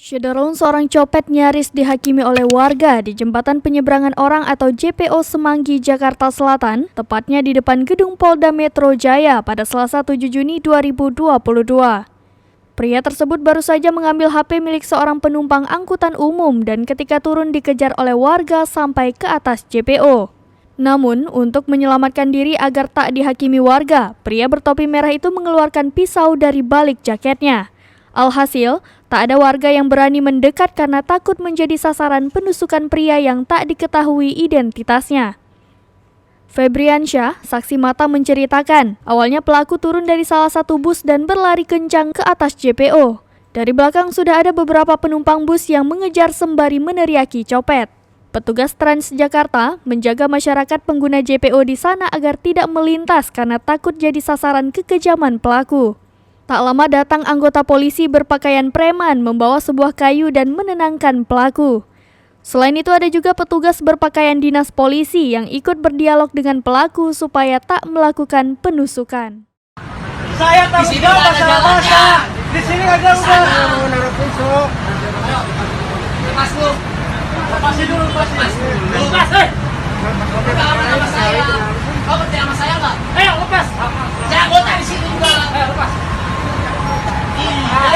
Syederung seorang copet nyaris dihakimi oleh warga di Jembatan Penyeberangan Orang atau JPO Semanggi, Jakarta Selatan, tepatnya di depan gedung Polda Metro Jaya pada Selasa 7 Juni 2022. Pria tersebut baru saja mengambil HP milik seorang penumpang angkutan umum dan ketika turun dikejar oleh warga sampai ke atas JPO. Namun, untuk menyelamatkan diri agar tak dihakimi warga, pria bertopi merah itu mengeluarkan pisau dari balik jaketnya. Alhasil, tak ada warga yang berani mendekat karena takut menjadi sasaran penusukan pria yang tak diketahui identitasnya. Febriansyah, saksi mata menceritakan, awalnya pelaku turun dari salah satu bus dan berlari kencang ke atas JPO. Dari belakang sudah ada beberapa penumpang bus yang mengejar sembari meneriaki copet. Petugas Transjakarta menjaga masyarakat pengguna JPO di sana agar tidak melintas karena takut jadi sasaran kekejaman pelaku. Tak lama datang anggota polisi berpakaian preman membawa sebuah kayu dan menenangkan pelaku. Selain itu ada juga petugas berpakaian dinas polisi yang ikut berdialog dengan pelaku supaya tak melakukan penusukan. Saya tahu masalah. Di sini ada udah mau naruh pisau. Lepas lu. Lepasin dulu, lepas. Lepas, sama saya. Kau percaya sama saya enggak? Ayo lepas. Saya anggota di sini juga. Ayo lepas.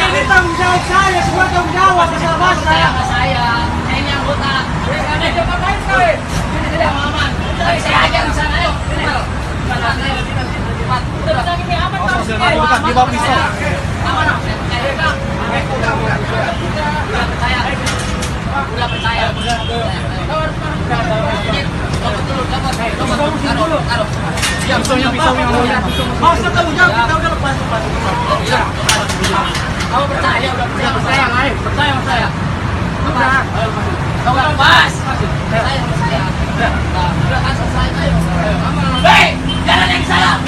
Ini tanggung jawab saya, semua tanggung jawab masalah mas saya. Saya ini anggota. Ada jawab lain sekali. Ini tidak aman. Saya aja di sana, ayo. Udah bisa gini aman Pak. Bukan di bawah pisau. Aman. Udah percaya. Pisau yang masa tanggung jawab kita udah lepas. Kamu percaya udah percaya sama saya. Udah. Kau lepas. Percaya sama saya. Udah kan selesai ayo. Hei, jalan yang salah.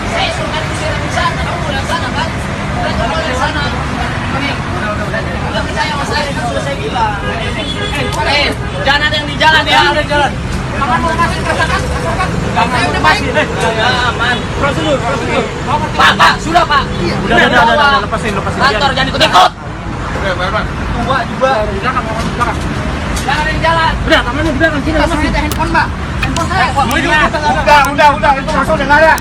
Saya suruh kan di sana, kamu udah sana kan? Udah di sana. Udah percaya sama saya kan sudah saya bilang. Jangan ada yang di jalan ya. Ada di jalan. Aman mau lepasin rasakan. Aman lepasin. Aman. Prosedur. Pak, sudah Pak. Udah lepasin. Kantor jangan ikut-ikut. Oke, Pak. Tua juga. Belakang. Jangan ada yang jalan. Udah, kamarnya di belakang sini. Handphone, Pak. Handphone saya. Udah. Itu masuk udah enggak ada.